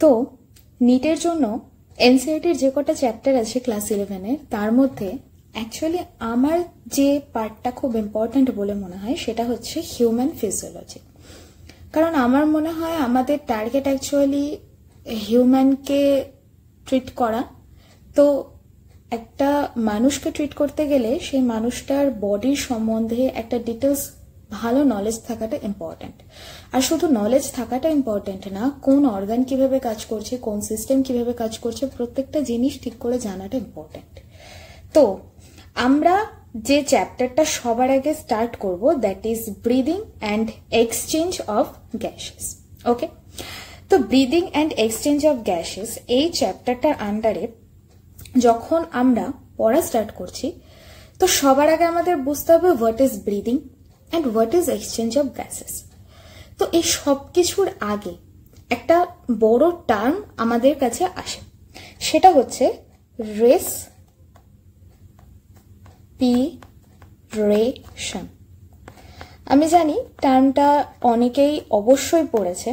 তো নিটের জন্য এনসিইআরটির যে কটা চ্যাপ্টার আছে ক্লাস 11-এর, তার মধ্যে অ্যাকচুয়ালি আমার যে পার্টটা খুব ইম্পর্ট্যান্ট বলে মনে হয় সেটা হচ্ছে হিউম্যান ফিজিওলজি। কারণ আমার মনে হয় আমাদের টার্গেট অ্যাকচুয়ালি হিউম্যানকে ট্রিট করা। তো একটা মানুষকে ট্রিট করতে গেলে সেই মানুষটার বডির সম্বন্ধে একটা ডিটেলস ভালো নলেজ থাকাটা ইম্পর্ট্যান্ট। আর শুধু নলেজ থাকাটা ইম্পর্ট্যান্ট না, কোন অর্গান কিভাবে কাজ করছে, কোন সিস্টেম কিভাবে কাজ করছে, প্রত্যেকটা জিনিস ঠিক করে জানাটা ইম্পর্ট্যান্ট। তো আমরা যে চ্যাপ্টারটা সবার আগে স্টার্ট করব, that is breathing and exchange of gases. Okay, তো breathing and exchange of gases এই চ্যাপ্টারটার আন্ডারে যখন আমরা পড়া স্টার্ট করছি, তো সবার আগে আমাদের বুঝতে হবে what is breathing and what is exchange of gases. তো এই সব কিছুর আগে একটা বড় টার্ম আমাদের কাছে আসে, সেটা হচ্ছে রেসপিরেশন। আমি জানি টার্মটা অনেকেই অবশ্যই পড়েছে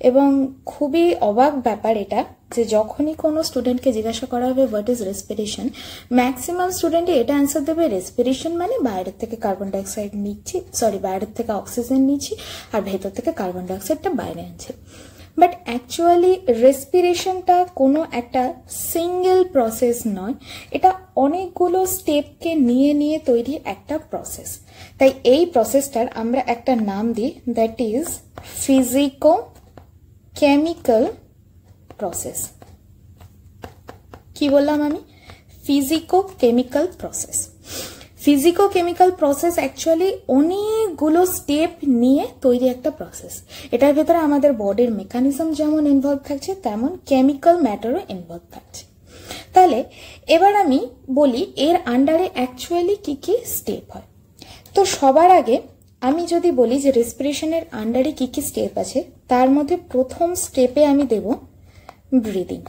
এবং খুবই অবাক ব্যাপার এটা যে যখনই কোনো স্টুডেন্টকে জিজ্ঞাসা করা হবে হোয়াট ইজ রেসপিরেশন, ম্যাক্সিমাম স্টুডেন্টই এটা অ্যান্সার দেবে রেসপিরেশন মানে বাইরের থেকে কার্বন ডাইঅক্সাইড নিচ্ছি, বাইরের থেকে অক্সিজেন নিচ্ছি আর ভেতর থেকে কার্বন ডাইঅক্সাইডটা বাইরে আনছি। বাট অ্যাকচুয়ালি রেসপিরেশনটা কোনো একটা সিঙ্গেল প্রসেস নয়, এটা অনেকগুলো স্টেপকে নিয়ে নিয়ে তৈরি একটা প্রসেস। তাই এই প্রসেসটার আমরা একটা নাম দিই, that is physico chemical process. কি বললাম আমি? Physico chemical process. Physico chemical process actually অনেকগুলো স্টেপ নিয়ে তৈরি একটা প্রসেস। এটার ভেতরে আমাদের বডির মেকানিজম যেমন ইনভলভ থাকছে, তেমন কেমিক্যাল ম্যাটারও ইনভলভ থাকছে। তাহলে এবার আমি বলি এর আন্ডারে অ্যাকচুয়ালি কি কি স্টেপ হয়। তো সবার আগে আমি যদি বলি যে রেসপিরেশনের আন্ডারে কি কি স্টেপ আছে, তার মধ্যে প্রথম স্টেপে আমি দেব ব্রিদিং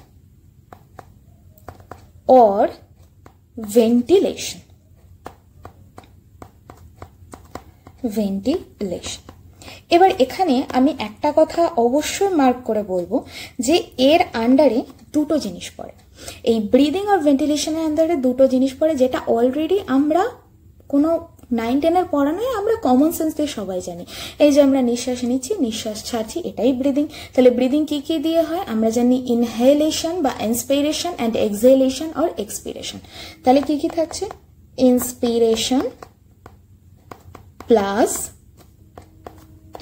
অর ভেন্টিলেশন। এবার এখানে আমি একটা কথা অবশ্যই মার্ক করে বলবো যে এর আন্ডারে দুটো জিনিস পড়ে। এই ব্রিদিং আর ভেন্টিলেশনের আন্ডারে দুটো জিনিস পড়ে, যেটা অলরেডি আমরা কোনো 9-10-এর পড়া নয়, আমরা কমন সেন্স দিয়ে সবাই জানি। এই যে আমরা নিঃশ্বাস নিচ্ছি, নিঃশ্বাস ছাড়ছি, এটাই ব্রিদিং। তাহলে ব্রিদিং কি কি দিয়ে হয় আমরা জানি, ইনহেলেশন বা ইন্সপিরেশন অ্যান্ড এক্সহেলেশন অর এক্সপিরেশন। তাহলে কি কি থাকছে? Inspiration plus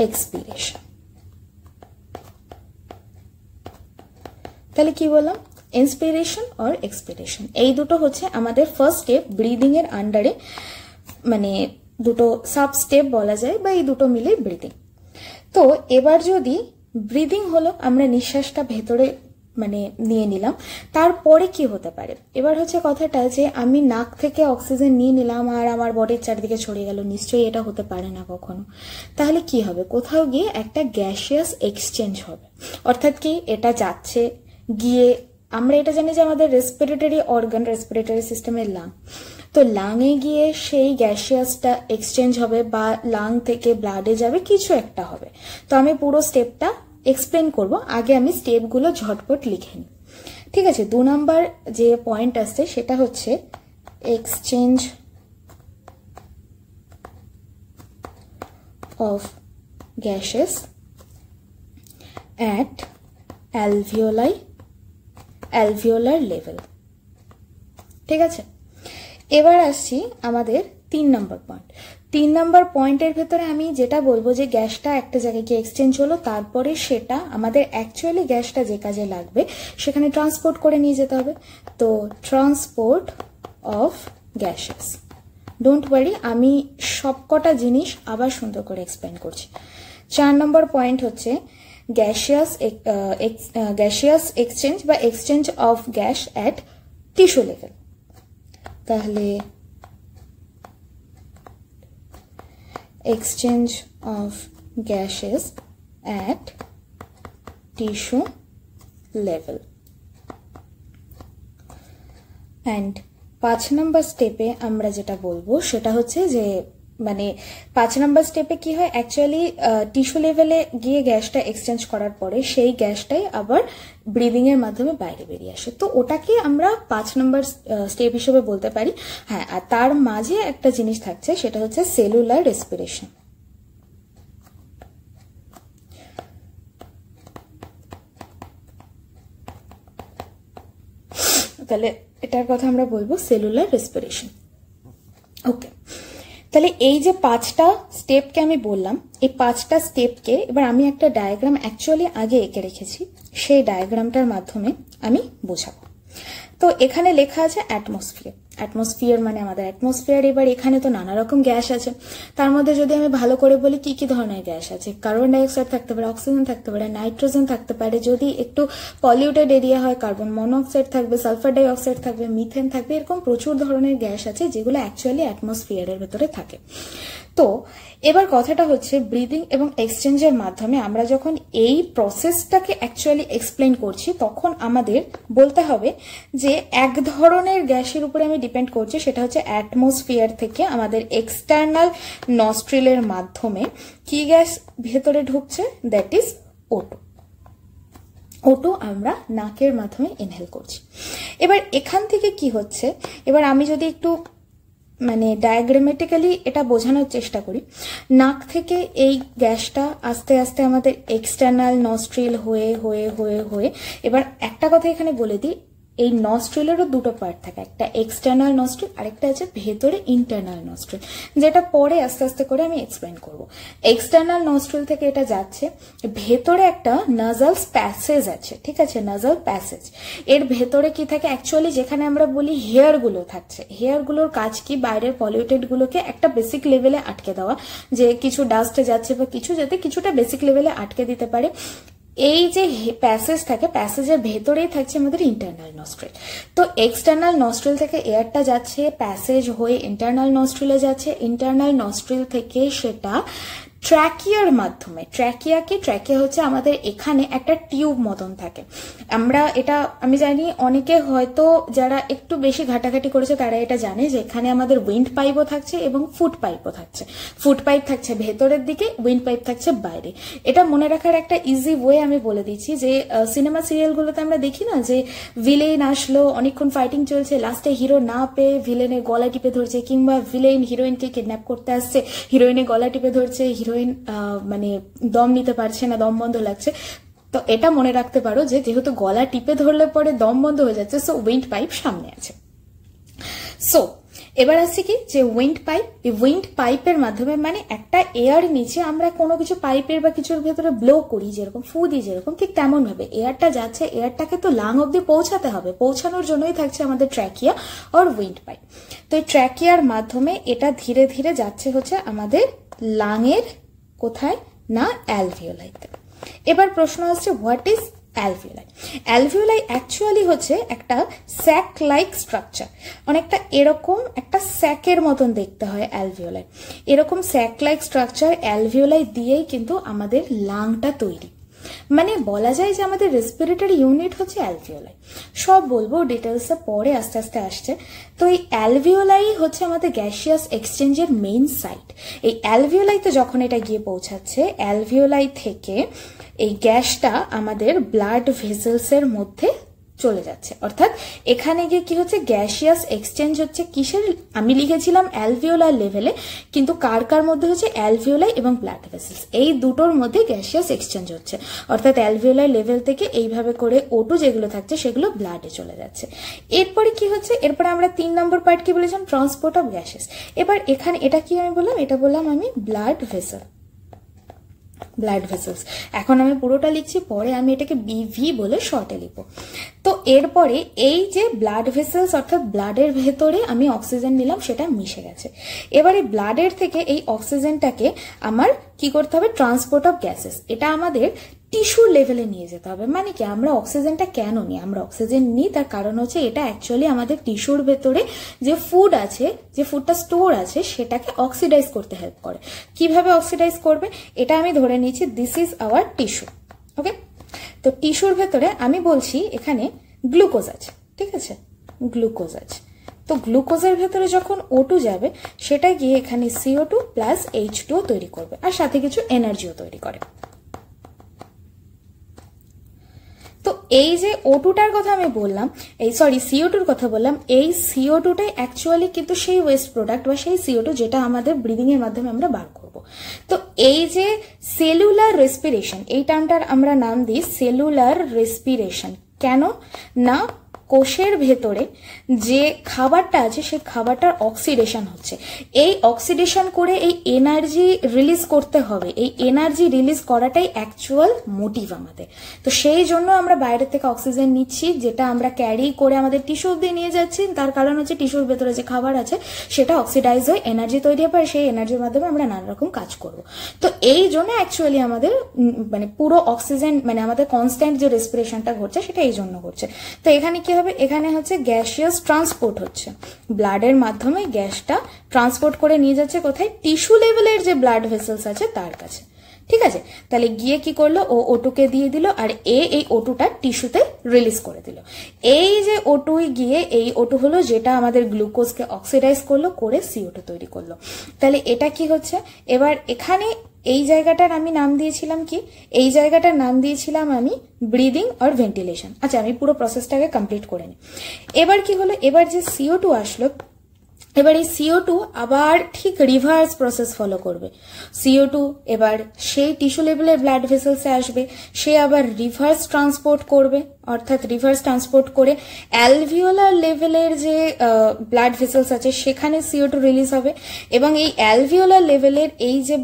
expiration. তাহলে কি বললাম? Inspiration or expiration. এই দুটো হচ্ছে আমাদের ফার্স্ট স্টেপ ব্রিদিং এর আন্ডারে, মানে দুটো সাব স্টেপ বলা যায়, বা এই দুটো মিলে ব্রিদিং। তো এবার যদি ব্রিদিং হলো আমরা নিঃশ্বাসটা ভেতরে মানে নিয়ে নিলাম, তারপরে কি হতে পারে? এবার হচ্ছে কথাটা যে আমি নাক থেকে অক্সিজেন নিয়ে নিলাম আর আমার বডির চারিদিকে ছড়িয়ে গেল, নিশ্চয়ই এটা হতে পারে না কখনো। তাহলে কি হবে? কোথাও গিয়ে একটা গ্যাসিয়াস এক্সচেঞ্জ হবে। অর্থাৎ কি, এটা যাচ্ছে গিয়ে, আমরা এটা জানি যে আমাদের রেসপিরেটরি অর্গান, রেসপিরেটরি সিস্টেমের লাং, তো লাংয়ে গিয়ে সেই গ্যাসিয়াসটা এক্সচেঞ্জ হবে বা লাং থেকে ব্লাডে যাবে, কিছু একটা হবে। তো আমি পুরো স্টেপটা এক্সপ্লেন করব, আগে আমি স্টেপগুলো ঝটপট লিখে নিই। ঠিক আছে, 2 নাম্বার যে পয়েন্ট আসছে সেটা হচ্ছে exchange of gases at alveolar level. ঠিক আছে, এবার আসছি আমাদের 3 নম্বর পয়েন্ট। 3 নম্বর পয়েন্টের ভেতরে আমি যেটা বলবো যে গ্যাসটা একটা জায়গায় গিয়ে এক্সচেঞ্জ হলো, তারপরে সেটা আমাদের অ্যাকচুয়ালি গ্যাসটা যে কাজে লাগবে সেখানে ট্রান্সপোর্ট করে নিয়ে যেতে হবে। তো transport of gases, don't worry, আমি সবকটা জিনিস আবার সুন্দর করে এক্সপ্লেন করছি। 4 নম্বর পয়েন্ট হচ্ছে গ্যাসিয়াস এক্সচেঞ্জ বা exchange of gas at tissue level. তাহলে exchange of gases at tissue level. And 5 নম্বর স্টেপে আমরা যেটা বলবো সেটা হচ্ছে যে মানে 5 নম্বর স্টেপে কি হয়, অ্যাকচুয়ালি টিস্যু লেভেলে গিয়ে গ্যাসটা এক্সচেঞ্জ করার পরে সেই গ্যাসটাই আবার ব্রিদিং এর মাধ্যমে বাইরে বেরিয়ে আসে, তো ওটাকে আমরা 5 নম্বর স্টেপ হিসেবে বলতে পারি। হ্যাঁ, আর তার মাঝে একটা জিনিস থাকছে, সেটা হচ্ছে সেলুলার রেসপিরেশন। তাহলে এটার কথা আমরা বলবো সেলুলার রেসপিরেশন। ওকে, তাহলে এই যে 5টা স্টেপকে আমি বললাম, এই 5টা স্টেপকে এবার আমি একটা ডায়াগ্রাম অ্যাকচুয়ালি আগে এঁকে রেখেছি, সেই ডায়াগ্রামটার মাধ্যমে আমি বোঝাবো। তো এখানে লেখা আছে অ্যাটমসফিয়ার। অ্যাটমসফিয়ার মানে আমাদের অ্যাটমসফিয়ার। এবার এখানে তো নানা রকম গ্যাস আছে, তার মধ্যে যদি আমি ভালো করে বলি কি কি ধরনের গ্যাস আছে, কার্বন ডাইঅক্সাইড থাকতে পারে, অক্সিজেন থাকতে পারে, নাইট্রোজেন থাকতে পারে, যদি একটু পলিউটেড এরিয়া হয় কার্বন মনোক্সাইড থাকবে, সালফার ডাইঅক্সাইড থাকবে, মিথেন থাকবে, এরকম প্রচুর ধরনের গ্যাস আছে যেগুলো অ্যাকচুয়ালি অ্যাটমসফিয়ারের ভেতরে থাকে। তো এবার কথাটা হচ্ছে ব্রিদিং এবং এক্সচেঞ্জের মাধ্যমে আমরা যখন এই প্রসেসটাকে অ্যাকচুয়ালি এক্সপ্লেন করছি, তখন আমাদের বলতে হবে যে এক ধরনের গ্যাসের উপরে আমি ডিপেন্ড করছি, সেটা হচ্ছে অ্যাটমসফিয়ার থেকে আমাদের এক্সটার্নাল নস্ট্রিলের মাধ্যমে কি গ্যাস ভেতরে ঢুকছে, দ্যাট ইজ O2। O2 আমরা নাকের মাধ্যমে ইনহেল করছি। এবার এখান থেকে কি হচ্ছে, এবার আমি যদি একটু মানে ডায়াগ্রামেটিক্যালি এটা বোঝানোর চেষ্টা করি, নাক থেকে এই গ্যাসটা আস্তে আস্তে আমাদের এক্সটার্নাল নস্ট্রিল হয়ে হয়ে হয়ে হয়ে, এবার একটা কথা এখানে বলে দিই, এই নস্ট্রিলেরও দুটো পার্ট থাকে, একটা এক্সটার্নাল নস্ট্রিল, আরেকটা আছে ভেতরে ইন্টারনাল নস্ট্রিল, যেটা পরে আস্তে আস্তে করে আমি এক্সপ্লেন করব। এক্সটার্নাল নস্ট্রিল থেকে এটা যাচ্ছে, ভেতরে একটা নাজাল প্যাসেজ আছে, ঠিক আছে, নাজাল প্যাসেজ। এর ভেতরে কি থাকে, অ্যাকচুয়ালি যেখানে আমরা বলি হেয়ার গুলো থাকছে, হেয়ার গুলোর কাজ কি, বাইরের পলিউটেড গুলোকে একটা বেসিক লেভেলে আটকে দেওয়া, যে কিছু ডাস্টে যাচ্ছে বা কিছু, যাতে কিছুটা বেসিক লেভেলে আটকে দিতে পারে। এই যে প্যাসেজ থাকে, প্যাসেজের ভেতরেই থাকছে আমাদের ইন্টারনাল নস্ট্রিল। তো এক্সটার্নাল নস্ট্রিল থেকে এয়ারটা যাচ্ছে, প্যাসেজ হয়ে ইন্টারনাল নস্ট্রিলে যাচ্ছে, ইন্টারনাল নস্ট্রিল থেকে সেটা ট্র্যাকিয়ার মাধ্যমে, ট্র্যাকিয়া হচ্ছে আমাদের এখানে একটা টিউব মতন থাকে। এটা আমি জানি অনেকে হয়তো যারা একটু বেশি ঘাটাঘাটি করেছে তারা এটা জানে যে এখানে আমাদের উইন্ড পাইপও থাকছে এবং ফুড পাইপও থাকছে। ফুড পাইপ থাকছে ভেতরের দিকে, উইন্ড পাইপ থাকছে বাইরে। এটা মনে রাখার একটা ইজি ওয়ে আমি বলে দিচ্ছি, যে সিনেমা সিরিয়ালগুলোতে আমরা দেখি না, যে ভিলেন আসলো, অনেকক্ষণ ফাইটিং চলছে, লাস্টে হিরো না পেয়ে ভিলেনের গলা টিপে ধরছে, কিংবা ভিলেন হিরোইনকে কিডন্যাপ করতে আসছে, হিরোইনের গলা টিপে ধরছে, হিরোইন মানে দম নিতে পারছে না, দম বন্ধ লাগছে। তো এটা মনে রাখতে পারো যে যেহেতু গলা টিপে ধরলে পরে দম বন্ধ হয়ে যাচ্ছে, সো উইন্ড পাইপ সামনে আছে। সো এবার আসছে কি, যে উইন্ড পাইপ, এই উইন্ড পাইপের মাধ্যমে মানে একটা এয়ার নিচে আমরা কোনো কিছু পাইপের বা কিছুর ভেতরে ব্লো করি, যেরকম ফু দিই যেরকম, ঠিক তেমন ভাবে এয়ারটা যাচ্ছে, এয়ারটাকে তো লাং অব্দি পৌঁছাতে হবে, পৌঁছানোর জন্যই থাকছে আমাদের ট্র্যাকিয়া আর উইন্ড পাইপ। তো এই ট্র্যাকিয়ার মাধ্যমে এটা ধীরে ধীরে যাচ্ছে হচ্ছে আমাদের লাংয়ের কোথায় না, অ্যালভিওলাইতে। এবার প্রশ্ন আসছে, what is alveoli? Alveoli actually হচ্ছে একটা স্যাক লাইক স্ট্রাকচার, অনেকটা এরকম একটা স্যাকের মতন দেখতে হয় অ্যালভিওলাই। এরকম স্যাক লাইক স্ট্রাকচার অ্যালভিওলাই দিয়েই কিন্তু আমাদের লাংটা তৈরি। মানে বলা যায় যে আমাদের রেসপিরেটরি ইউনিট হচ্ছে অ্যালভিওলাই। সব বলবো ডিটেলসে পরে আস্তে আস্তে আসছে। তো এই অ্যালভিওলাই হচ্ছে আমাদের গ্যাসিয়াস এক্সচেঞ্জের মেইন সাইট। এই অ্যালভিওলাইতে যখন এটা গিয়ে পৌঁছাচ্ছে, অ্যালভিওলাই থেকে এই গ্যাসটা আমাদের ব্লাড ভেসেলসের মধ্যে চলে যাচ্ছে, অর্থাৎ এখানে গিয়ে কি হচ্ছে, গ্যাসিয়াস এক্সচেঞ্জ হচ্ছে কিসের, আমি লিখেছিলাম অ্যালভিওলার লেভেলে, কিন্তু কার কার মধ্যে হচ্ছে, অ্যালভিওলাই এবং ব্লাড ভেসেলস, এই দুটোর মধ্যে গ্যাসিয়াস এক্সচেঞ্জ হচ্ছে। অর্থাৎ অ্যালভিওলাই লেভেল থেকে এইভাবে করে O2 যেগুলো থাকছে সেগুলো ব্লাডে চলে যাচ্ছে। এরপরে কি হচ্ছে, এরপরে আমরা 3 নম্বর পার্ট কি বলেছিলাম, ট্রান্সপোর্ট অফ গ্যাসেস। এবার এখানে এটা কি আমি বললাম, এটা বললাম আমি ব্লাড ভেসেল, ব্লাড ভেসেলস। এখন আমি পুরোটা লিখছি, পরে আমি এটাকে বিভি বলে শর্টে লিখবো। তো এরপরে এই যে ব্লাড ভেসেলস অর্থাৎ ব্লাডের ভেতরে আমি অক্সিজেন নিলাম, সেটা মিশে গেছে। এবারে ব্লাডের থেকে এই অক্সিজেনটাকে আমার কি করতে হবে, ট্রান্সপোর্ট অফ গ্যাসেস, এটা আমাদের টিস্যুর লেভেলে নিয়ে যেতে হবে। মানে কি, আমরা অক্সিজেনটা কেন নিই, আমরা অক্সিজেন নিই তার কারণ হচ্ছে এটা অ্যাকচুয়ালি আমাদের টিস্যুর ভেতরে যে ফুড আছে, যে ফুডটা স্টোর আছে, সেটাকে অক্সিডাইজ করতে হেল্প করে। কিভাবে অক্সিডাইজ করবে, এটা আমি ধরে নিচ্ছি দিস ইজ আওয়ার টিস্যু। ওকে, তো টিস্যুর ভেতরে আমি বলছি এখানে গ্লুকোজ আছে, ঠিক আছে, গ্লুকোজ আছে। তো তো গ্লুকোজের ভেতরে যখন O2 যাবে সেটা গিয়ে এখানে CO2 প্লাস H2O তৈরি করবে আর সাথে কিছু এনার্জিও তৈরি করে। তো এই যে O2টার কথা আমি বললাম, CO2র কথা বললাম, এই CO2টাই অ্যাকচুয়ালি কিন্তু সেই ওয়েস্ট প্রোডাক্ট বা সেই CO2 যেটা আমাদের ব্রিদিং এর মাধ্যমে আমরা বার করব। তো এই যে সেলুলার রেসপিরেশন, এই টার্মটার আমরা নাম দিই সেলুলার রেসপিরেশন। কেন না কোষের ভেতরে যে খাবারটা আছে সেই খাবারটার অক্সিডেশন হচ্ছে, এই অক্সিডেশন করে এই এনার্জি রিলিজ করতে হবে, এই এনার্জি রিলিজ করাটাই অ্যাকচুয়াল মোটিভ আমাদের। তো সেই জন্য আমরা বাইরে থেকে অক্সিজেন নিচ্ছি, যেটা আমরা ক্যারি করে আমাদের টিস্যু অব্দি নিয়ে যাচ্ছি। তার কারণ হচ্ছে টিস্যুর ভেতরে যে খাবার আছে সেটা অক্সিডাইজ হয়ে এনার্জি তৈরি হবে, সেই এনার্জির মাধ্যমে আমরা নানা রকম কাজ করব। তো এই জন্য অ্যাকচুয়ালি আমাদের মানে পুরো অক্সিজেন মানে আমাদের কনস্ট্যান্ট যে রেসপিরেশনটা ঘটছে সেটা এই জন্য ঘটছে। তো এখানে কি হবে, এখানে হচ্ছে গ্যাসিয়াস ট্রান্সপোর্ট হচ্ছে, ব্লাডের মাধ্যমে গ্যাসটা ট্রান্সপোর্ট করে নিয়ে যাচ্ছে কোথায়, টিস্যু লেভেলের যে ব্লাড ভেসেলস আছে তার কাছে। ঠিক আছে, তাহলে গিয়ে কি করলো, ও O2কে দিয়ে দিল আর এই O2টা টিস্যুতে রিলিজ করে দিল। এই যে O2 গিয়ে এই O2 হলো যেটা আমাদের গ্লুকোজকে অক্সিডাইজ করলো, করে CO2 তৈরি করলো। তাহলে এটা কি হচ্ছে, এবার এখানে এই জায়গাটার আমি নাম দিয়েছিলাম কি, এই জায়গাটার নাম দিয়েছিলাম আমি ব্রিদিং আর ভেন্টিলেশন। আচ্ছা, আমি পুরো প্রসেসটাকে কমপ্লিট করে নিই। এবার কি হলো, এবার যে CO2 আসলো, এবার এই CO2 আবার ঠিক রিভার্স প্রসেস ফলো করবে। CO2 এবার সেই টিস্যু লেভেলের ব্লাড ভেসেলসে আসবে, সে আবার রিভার্স ট্রান্সপোর্ট করবে, অর্থাৎ রিভার্স ট্রান্সপোর্ট করে অ্যালভিওলার লেভেলের যে ব্লাড ভেসেলস আছে সেখানে CO2 রিলিজ হবে, এবং এই অ্যালভিওলার লেভেলের এই যে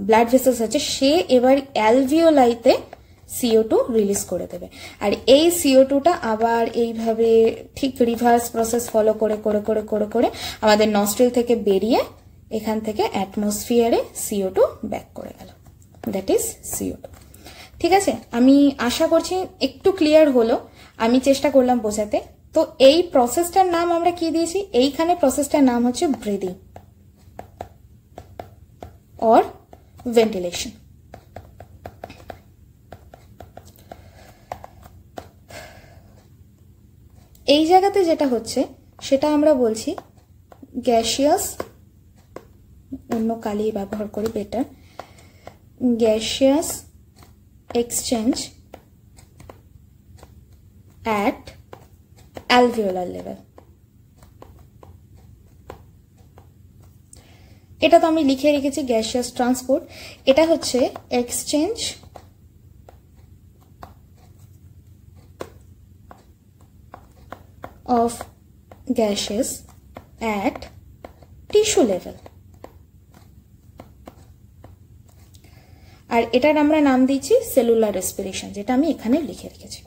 ব্লাড ভেসেলস আছে সে এবার অ্যালভিওলাইতে CO2 রিলিজ করে দেবে। আর এই CO2টা আবার এইভাবে ঠিক রিভার্স প্রসেস ফলো করে করে করে করে করে আমাদের নস্ট্রিল থেকে বেরিয়ে এখান থেকে অ্যাটমসফিয়ারে CO2 ব্যাক করে গেল, দ্যাট ইজ CO2। ঠিক আছে, আমি আশা করছি একটু ক্লিয়ার হলো, আমি চেষ্টা করলাম বোঝাতে। তো এই প্রসেসটার নাম আমরা কি দিয়েছি, এইখানে প্রসেসটার নাম হচ্ছে ব্রিদিং অর ভেন্টিলেশন। এই জায়গাতে যেটা হচ্ছে সেটা আমরা বলছি গ্যাসিয়াস, অন্য কালি ব্যবহার করি better, gaseous exchange at alveolar level. এটা তো আমি লিখে রেখেছি গ্যাসিয়াস ট্রান্সপোর্ট, এটা হচ্ছে exchange of gases at tissue level। আর এটার আমরা নাম দিয়েছি সেলুলার রেসপিরেশন, যেটা আমি এখানে লিখে রেখেছি।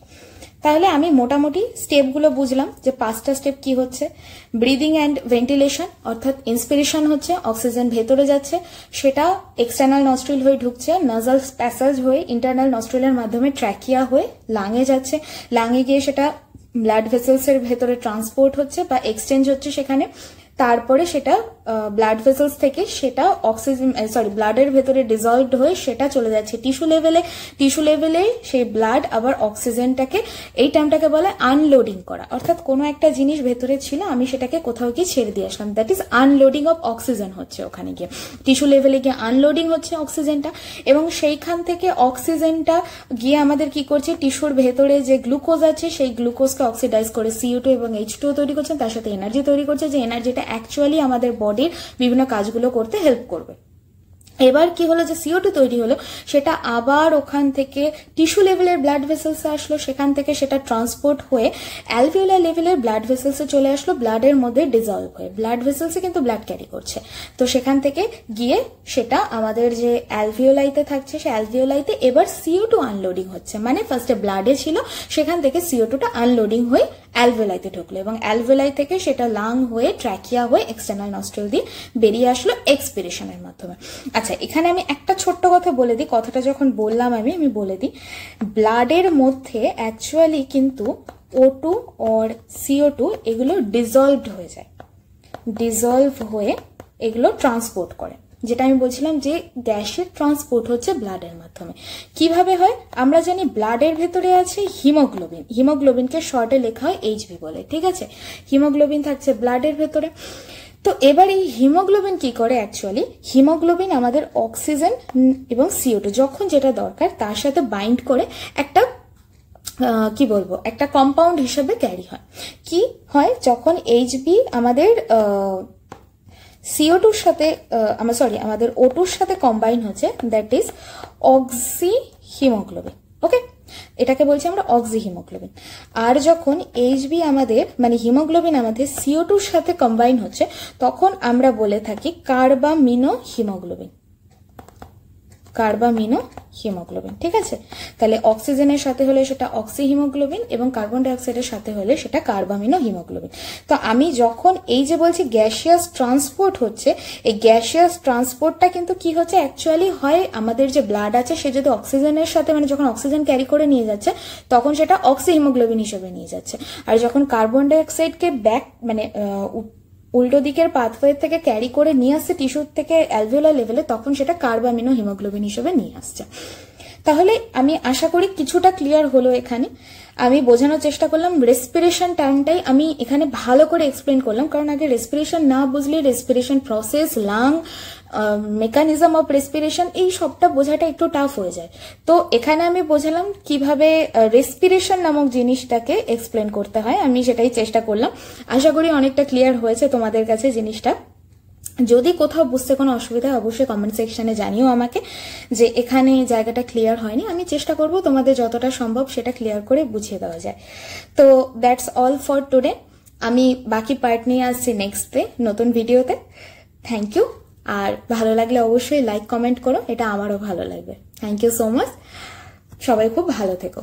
তাহলে আমি মোটামুটি স্টেপগুলো বুঝলাম যে 5টা স্টেপ কি হচ্ছে। ব্রিদিং অ্যান্ড ভেন্টিলেশন, অর্থাৎ ইন্সপিরেশন হচ্ছে, অক্সিজেন ভেতরে যাচ্ছে, সেটা এক্সটার্নাল নস্ট্রিল হয়ে ঢুকছে, নাজাল প্যাসেজ হয়ে ইন্টারনাল নস্ট্রিলের মাধ্যমে ট্র্যাকিয়া হয়ে লাঙে যাচ্ছে, লাঙে গিয়ে সেটা ব্লাড ভেসেলস এর ভেতরে ট্রান্সপোর্ট হচ্ছে বা এক্সচেঞ্জ হচ্ছে সেখানে, তারপরে সেটা ব্লাড ভেসেলস থেকে সেটা অক্সিজেন ব্লাডের ভেতরে ডিজলভড হয়ে সেটা চলে যাচ্ছে টিস্যু লেভেলে, টিস্যু লেভেলে সেই ব্লাড আবার অক্সিজেনটাকে, এই টাইমটাকে বলে আনলোডিং করা, অর্থাৎ কোনো একটা জিনিস ভেতরে ছিল আমি সেটাকে কোথাও গিয়ে ছেড়ে দিয়ে আসলাম, that is unloading of oxygen হচ্ছে, ওখানে গিয়ে টিস্যু লেভেলে গিয়ে আনলোডিং হচ্ছে অক্সিজেনটা, এবং সেইখান থেকে অক্সিজেনটা গিয়ে আমাদের কি করছে, টিস্যুর ভেতরে যে গ্লুকোজ আছে সেই গ্লুকোজকে অক্সিডাইজ করে CO2 এবং H2O তৈরি করছে, তার সাথে এনার্জি তৈরি করছে, যে এনার্জিটা অ্যাকচুয়ালি আমাদের বডির বিভিন্ন কাজগুলো করতে হেল্প করবে। এবার কি হলো, যে CO2 তৈরি হলো সেটা আবার ওখান থেকে টিস্যু লেভেলের ব্লাড ভেসেলসে আসলো, সেখান থেকে সেটা ট্রান্সপোর্ট হয়ে অ্যালভিওলার লেভেলের ব্লাড ভেসেলসে চলে আসলো, ব্লাডের মধ্যে ডিজলভ হয়ে, ব্লাড ভেসেলসে কিন্তু ব্লাড ক্যারি করছে, তো সেখান থেকে গিয়ে সেটা আমাদের যে অ্যালভিওলাইতে থাকছে সে অ্যালভিওলাইতে এবার CO2 আনলোডিং হচ্ছে, মানে ফার্স্টে ব্লাডে ছিল সেখান থেকে CO2টা আনলোডিং হয়ে অ্যালভিওলাইতে ঢুকলো, এবং অ্যালভিওলাই থেকে সেটা লাং হয়ে ট্র্যাকিয়া হয়ে এক্সটার্নাল নস্ট্রিল দিয়ে বেরিয়ে আসলো এক্সপিরেশনের মাধ্যমে। আচ্ছা, এখানে আমি একটা ছোট্ট কথা বলে দিই, কথাটা যখন বললাম আমি বলে দিই, ব্লাডের মধ্যে অ্যাকচুয়ালি কিন্তু O2 আর CO2 এগুলো ডিজলভড হয়ে যায়, ডিজলভ হয়ে এগুলো ট্রান্সপোর্ট করে, যেটা আমি বলছিলাম যে গ্যাসের ট্রান্সপোর্ট হচ্ছে ব্লাডের মাধ্যমে। কিভাবে হয়? আমরা জানি ব্লাডের ভেতরে আছে হিমোগ্লোবিন, হিমোগ্লোবিনকে শর্টে লেখা হয় এইচবি বলে, ঠিক আছে? হিমোগ্লোবিন থাকছে ব্লাডের ভেতরে। তো এবার এই হিমোগ্লোবিন কি করে? অ্যাকচুয়ালি হিমোগ্লোবিন আমাদের অক্সিজেন এবং CO2 যখন যেটা দরকার তার সাথে বাইন্ড করে একটা কি বলবো, একটা কম্পাউন্ড হিসেবে ক্যারি হয়। কি হয়? যখন এইচবি আমাদের CO2-র সাথে আমাদের O2-র সাথে কম্বাইন হচ্ছে, দ্যাট ইজ অক্সি হিমোগ্লোবিন। ওকে, এটাকে বলছি আমরা অক্সি হিমোগ্লোবিন। আর যখন এইচবি আমাদের হিমোগ্লোবিন আমাদের CO2-র সাথে কম্বাইন হচ্ছে, তখন আমরা বলে থাকি কার্বামিনো হিমোগ্লোবিন, কার্বামিনো হিমোগ্লোবিন, ঠিক আছে? তাহলে অক্সিজেনের সাথে হলে সেটা অক্সি হিমোগ্লোবিন এবং কার্বন ডাইঅক্সাইডের সাথে হলে সেটা কার্বামিনো হিমোগ্লোবিন। তো আমি যখন এই যে বলছি গ্যাসিয়াস ট্রান্সপোর্ট হচ্ছে, এই গ্যাসিয়াস ট্রান্সপোর্টটা কিন্তু কি হচ্ছে? অ্যাকচুয়ালি হয় আমাদের যে ব্লাড আছে সে যদি অক্সিজেনের সাথে যখন অক্সিজেন ক্যারি করে নিয়ে যাচ্ছে তখন সেটা অক্সি হিমোগ্লোবিন হিসেবে নিয়ে যাচ্ছে। আর যখন কার্বন ডাইঅক্সাইডকে ব্যাক উল্টো দিকের পাথওয়ে থেকে ক্যারি করে নিয়ে আসছে টিস্যুর থেকে অ্যালভিওলার লেভেলে, তখন সেটা কার্বামিনো হিমোগ্লোবিন হিসেবে নিয়ে আসছে। তাহলে আমি আশা করি কিছুটা ক্লিয়ার হলো। এখানে আমি বোঝানোর চেষ্টা করলাম, রেসপিরেশন টার্মটাই আমি এখানে ভালো করে এক্সপ্লেন করলাম, কারণ আগে রেসপিরেশন না বুঝলে respiration process, lung mechanism of respiration এই সবটা বোঝাটা একটু টাফ হয়ে যায়। তো এখানে আমি বোঝালাম কিভাবে রেসপিরেশন নামক জিনিসটাকে এক্সপ্লেন করতে হয়, আমি সেটাই চেষ্টা করলাম। আশা করি অনেকটা ক্লিয়ার হয়েছে তোমাদের কাছে জিনিসটা। যদি কোথাও বুঝতে কোনো অসুবিধা হয় অবশ্যই কমেন্ট সেকশনে জানিও আমাকে যে এখানে জায়গাটা ক্লিয়ার হয়নি। আমি চেষ্টা করব তোমাদের যতটা সম্ভব সেটা ক্লিয়ার করে বুঝিয়ে দেওয়া যায়। তো দ্যাটস অল ফর টুডে। আমি বাকি পার্ট নিয়ে আসছি নেক্সট ডে নতুন ভিডিওতে। Thank you. আর ভালো লাগলে অবশ্যই লাইক কমেন্ট করো, এটা আমারও ভালো লাগবে। Thank you so much. সবাই খুব ভালো থেকো।